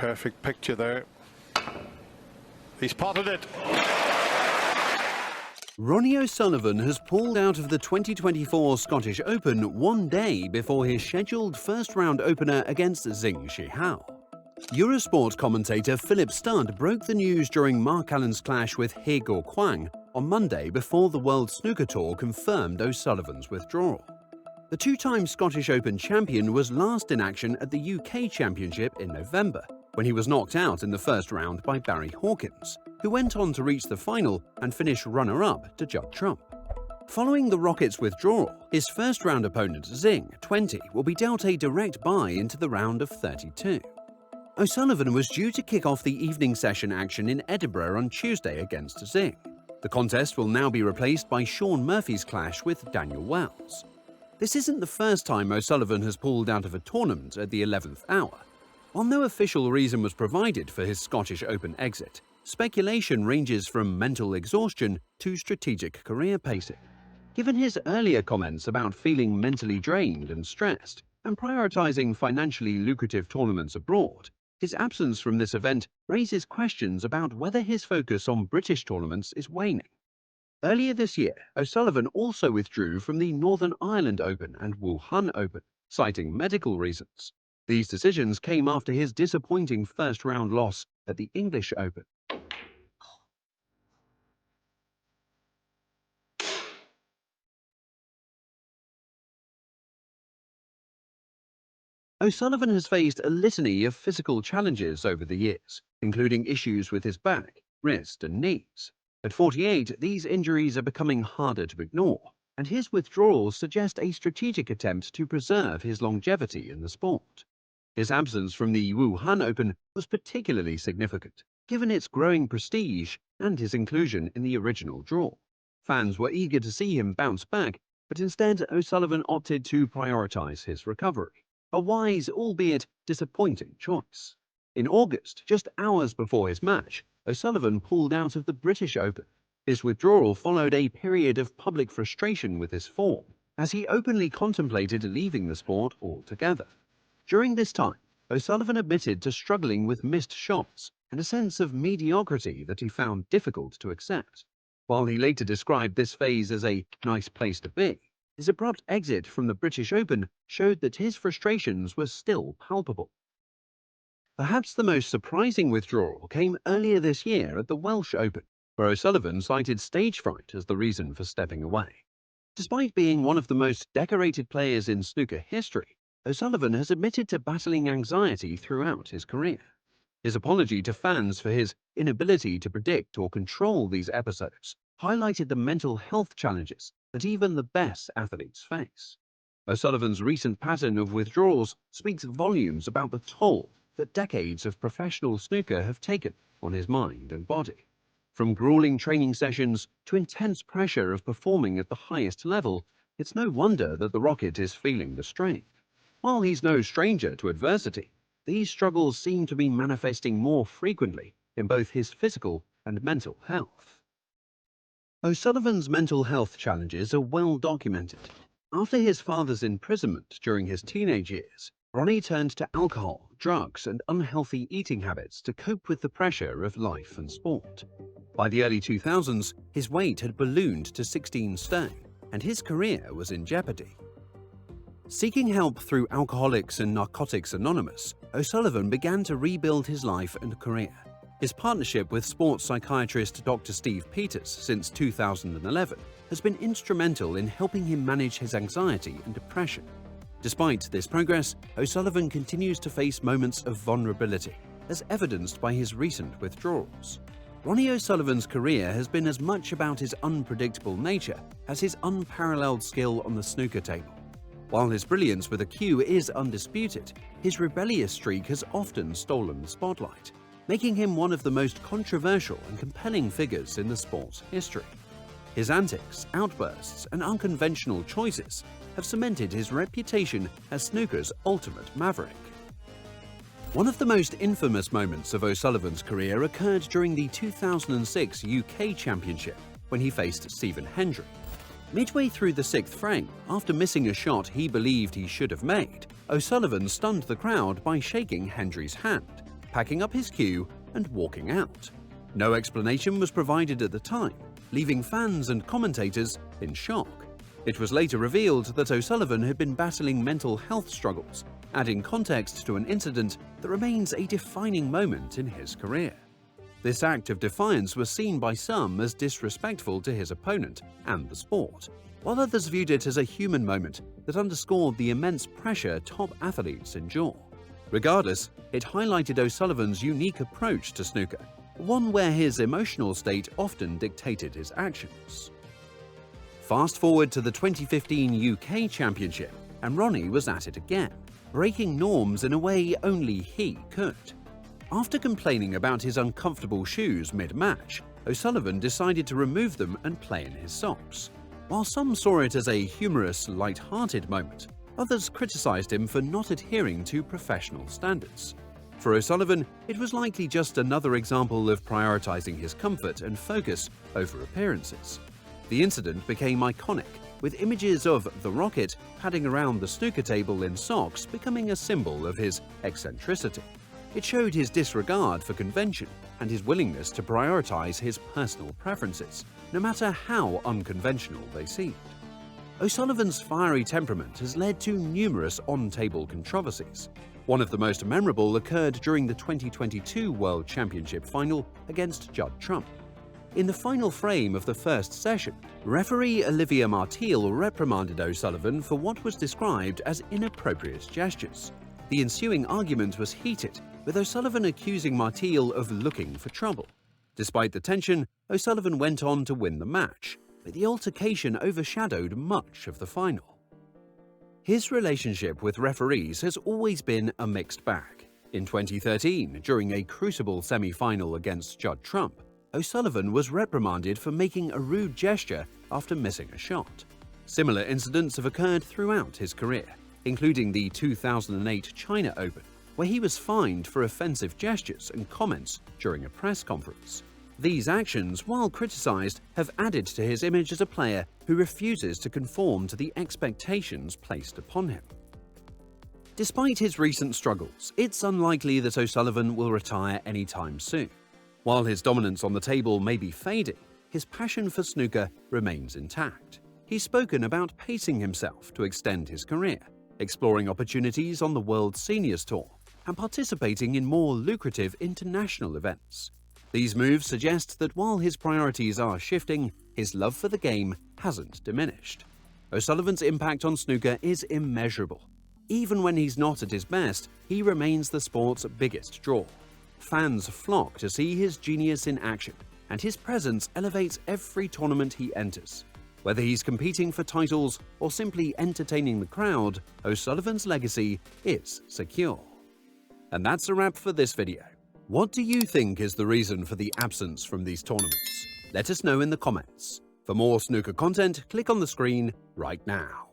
Perfect picture there. He spotted it. Ronnie O'Sullivan has pulled out of the 2024 Scottish Open one day before his scheduled first-round opener against Xing Shihao. Eurosport commentator Philip Studd broke the news during Mark Allen's clash with He Guoquang on Monday before the World Snooker Tour confirmed O'Sullivan's withdrawal. The two-time Scottish Open champion was last in action at the UK Championship in November, when he was knocked out in the first round by Barry Hawkins, who went on to reach the final and finish runner-up to Judd Trump. Following the Rockets' withdrawal, his first-round opponent Xing, 20, will be dealt a direct bye into the round of 32. O'Sullivan was due to kick off the evening session action in Edinburgh on Tuesday against Xing. The contest will now be replaced by Shaun Murphy's clash with Daniel Wells. This isn't the first time O'Sullivan has pulled out of a tournament at the 11th hour. While no official reason was provided for his Scottish Open exit, speculation ranges from mental exhaustion to strategic career pacing. Given his earlier comments about feeling mentally drained and stressed and prioritising financially lucrative tournaments abroad, his absence from this event raises questions about whether his focus on British tournaments is waning. Earlier this year, O'Sullivan also withdrew from the Northern Ireland Open and Wuhan Open, citing medical reasons. These decisions came after his disappointing first-round loss at the English Open. O'Sullivan has faced a litany of physical challenges over the years, including issues with his back, wrist and knees. At 48, these injuries are becoming harder to ignore, and his withdrawals suggest a strategic attempt to preserve his longevity in the sport. His absence from the Wuhan Open was particularly significant, given its growing prestige and his inclusion in the original draw. Fans were eager to see him bounce back, but instead O'Sullivan opted to prioritise his recovery, a wise, albeit disappointing choice. In August, just hours before his match, O'Sullivan pulled out of the British Open. His withdrawal followed a period of public frustration with his form, as he openly contemplated leaving the sport altogether. During this time, O'Sullivan admitted to struggling with missed shots and a sense of mediocrity that he found difficult to accept. While he later described this phase as a nice place to be, his abrupt exit from the British Open showed that his frustrations were still palpable. Perhaps the most surprising withdrawal came earlier this year at the Welsh Open, where O'Sullivan cited stage fright as the reason for stepping away. Despite being one of the most decorated players in snooker history, O'Sullivan has admitted to battling anxiety throughout his career. His apology to fans for his inability to predict or control these episodes highlighted the mental health challenges that even the best athletes face. O'Sullivan's recent pattern of withdrawals speaks volumes about the toll that decades of professional snooker have taken on his mind and body. From grueling training sessions to intense pressure of performing at the highest level, it's no wonder that the Rocket is feeling the strain. While he's no stranger to adversity, these struggles seem to be manifesting more frequently in both his physical and mental health. O'Sullivan's mental health challenges are well documented. After his father's imprisonment during his teenage years, Ronnie turned to alcohol, drugs, and unhealthy eating habits to cope with the pressure of life and sport. By the early 2000s, his weight had ballooned to 16 stone, and his career was in jeopardy. Seeking help through Alcoholics and Narcotics Anonymous, O'Sullivan began to rebuild his life and career. His partnership with sports psychiatrist Dr. Steve Peters since 2011 has been instrumental in helping him manage his anxiety and depression. Despite this progress, O'Sullivan continues to face moments of vulnerability, as evidenced by his recent withdrawals. Ronnie O'Sullivan's career has been as much about his unpredictable nature as his unparalleled skill on the snooker table. While his brilliance with a cue is undisputed, his rebellious streak has often stolen the spotlight, making him one of the most controversial and compelling figures in the sport's history. His antics, outbursts, and unconventional choices have cemented his reputation as snooker's ultimate maverick. One of the most infamous moments of O'Sullivan's career occurred during the 2006 UK Championship, when he faced Stephen Hendry. Midway through the sixth frame, after missing a shot he believed he should have made, O'Sullivan stunned the crowd by shaking Hendry's hand. packing up his cue and walking out. No explanation was provided at the time, leaving fans and commentators in shock. It was later revealed that O'Sullivan had been battling mental health struggles, adding context to an incident that remains a defining moment in his career. This act of defiance was seen by some as disrespectful to his opponent and the sport, while others viewed it as a human moment that underscored the immense pressure top athletes endure. Regardless, it highlighted O'Sullivan's unique approach to snooker, one where his emotional state often dictated his actions. Fast forward to the 2015 UK Championship, and Ronnie was at it again, breaking norms in a way only he could. After complaining about his uncomfortable shoes mid-match, O'Sullivan decided to remove them and play in his socks. While some saw it as a humorous, light-hearted moment, others criticized him for not adhering to professional standards. For O'Sullivan, it was likely just another example of prioritizing his comfort and focus over appearances. The incident became iconic, with images of the Rocket padding around the snooker table in socks becoming a symbol of his eccentricity. It showed his disregard for convention and his willingness to prioritize his personal preferences, no matter how unconventional they seemed. O'Sullivan's fiery temperament has led to numerous on-table controversies. One of the most memorable occurred during the 2022 World Championship final against Judd Trump. In the final frame of the first session, referee Olivia Marteel reprimanded O'Sullivan for what was described as inappropriate gestures. The ensuing argument was heated, with O'Sullivan accusing Marteel of looking for trouble. Despite the tension, O'Sullivan went on to win the match, but the altercation overshadowed much of the final. His relationship with referees has always been a mixed bag. In 2013, during a crucible semi-final against Judd Trump, O'Sullivan was reprimanded for making a rude gesture after missing a shot. Similar incidents have occurred throughout his career, including the 2008 China Open, where he was fined for offensive gestures and comments during a press conference. These actions, while criticized, have added to his image as a player who refuses to conform to the expectations placed upon him. Despite his recent struggles, it's unlikely that O'Sullivan will retire anytime soon. While his dominance on the table may be fading, his passion for snooker remains intact. He's spoken about pacing himself to extend his career, exploring opportunities on the World Seniors Tour, and participating in more lucrative international events. These moves suggest that while his priorities are shifting, his love for the game hasn't diminished. O'Sullivan's impact on snooker is immeasurable. Even when he's not at his best, he remains the sport's biggest draw. Fans flock to see his genius in action, and his presence elevates every tournament he enters. Whether he's competing for titles or simply entertaining the crowd, O'Sullivan's legacy is secure. And that's a wrap for this video. What do you think is the reason for the absence from these tournaments? Let us know in the comments. For more snooker content, click on the screen right now.